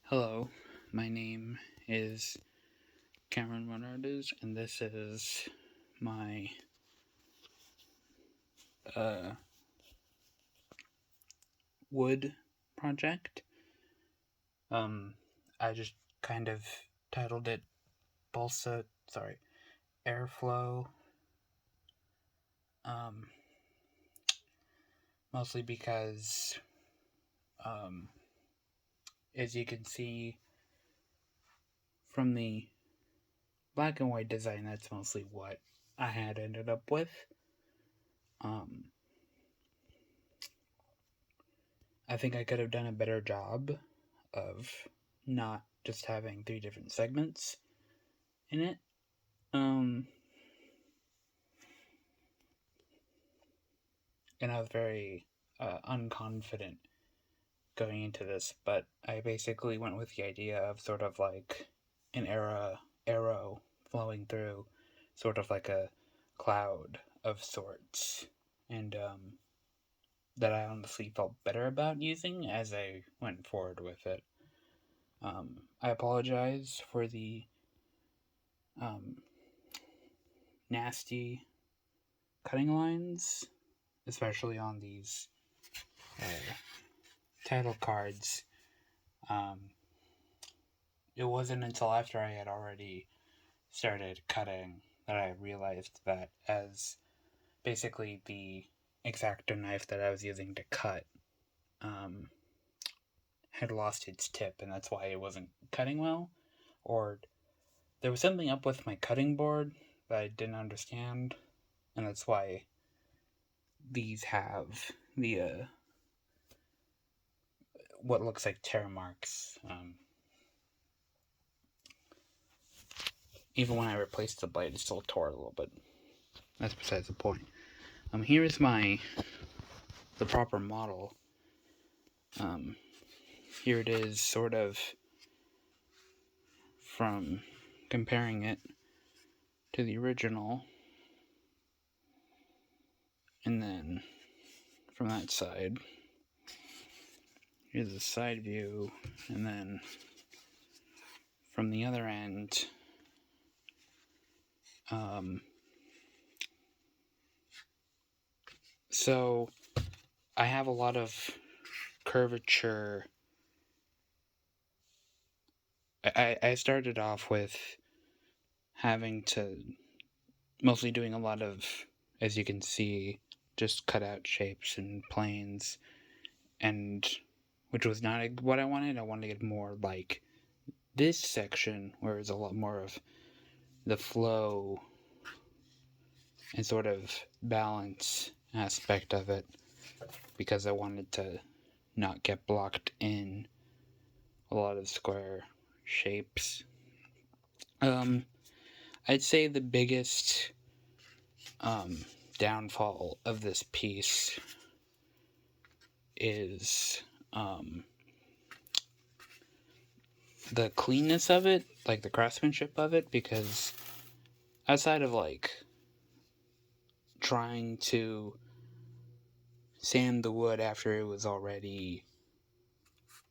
Hello, my name is Cameron Renardez, and this is my uh, wood project. Um, I just kind of titled it Balsa, Airflow, um, mostly because, um, as you can see from the black and white design, that's mostly what I had ended up with. Um, I think I could have done a better job of not just having three different segments in it. Um, and I was very unconfident going into this, but I basically went with the idea of sort of like an arrow flowing through, sort of like a cloud of sorts, and that I honestly felt better about using as I went forward with it. I apologize for the um, nasty cutting lines, especially on these uh, title cards. Um, it wasn't until after I had already started cutting that I realized that as basically the X-Acto knife that I was using to cut um, had lost its tip, and that's why it wasn't cutting well. Or there was something up with my cutting board that I didn't understand, and that's why these have the what looks like tear marks. Even when I replaced the blade, it still tore a little bit. That's besides the point. Here is the proper model. Um, Here it is, sort of from comparing it to the original, and then from that side, here's the side view, and then from the other end, um, so I have a lot of curvature. I started off with having to mostly doing a lot of, as you can see, just cut out shapes and planes, and which was not what I wanted. I wanted to get more like this section, where it's a lot more of the flow and sort of balance aspect of it, because I wanted to not get blocked in a lot of square shapes. Um, I'd say the biggest um, downfall of this piece is the cleanness of it, like the craftsmanship of it, because outside of like trying to sand the wood after it was already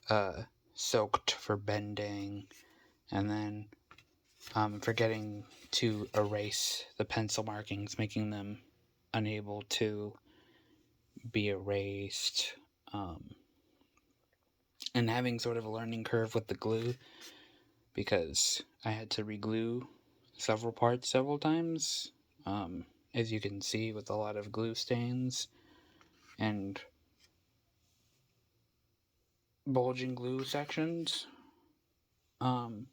uh, soaked for bending, and then forgetting to erase the pencil markings, making them unable to be erased, and having sort of a learning curve with the glue, because I had to reglue several parts several times, as you can see, with a lot of glue stains and bulging glue sections. Um,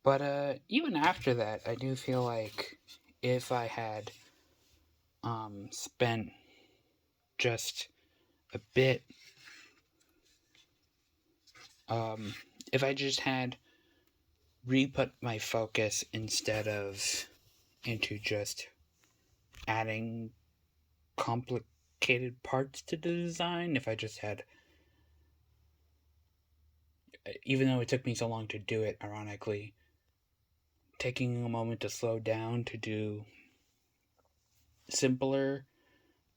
but even after that, I do feel like if I had spent just a bit, um, if I just had re-put my focus instead of into just adding complicated parts to the design, if I just had, even though it took me so long to do it, ironically, taking a moment to slow down to do simpler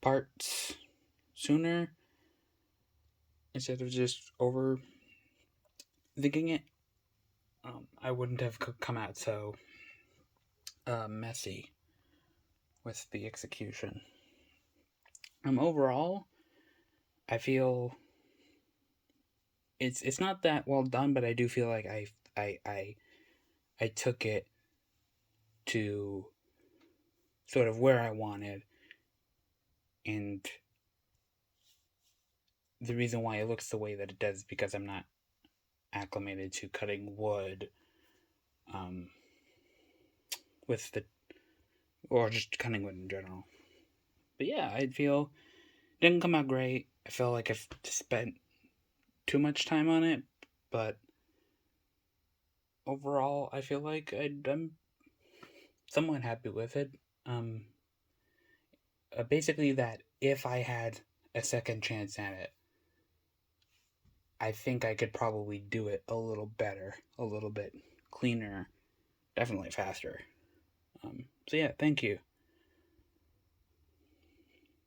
parts sooner, instead of just overthinking it, I wouldn't have come out so messy with the execution. Overall, I feel it's not that well done, but I do feel like I took it to sort of where I wanted, and the reason why it looks the way that it does is because I'm not acclimated to cutting wood um, with the or just cutting wood in general. But yeah, I feel it didn't come out great. I felt like I've spent too much time on it, but overall, I feel like I'm somewhat happy with it. Um, Basically, that if I had a second chance at it, I think I could probably do it a little better, a little bit cleaner, definitely faster. So yeah, thank you.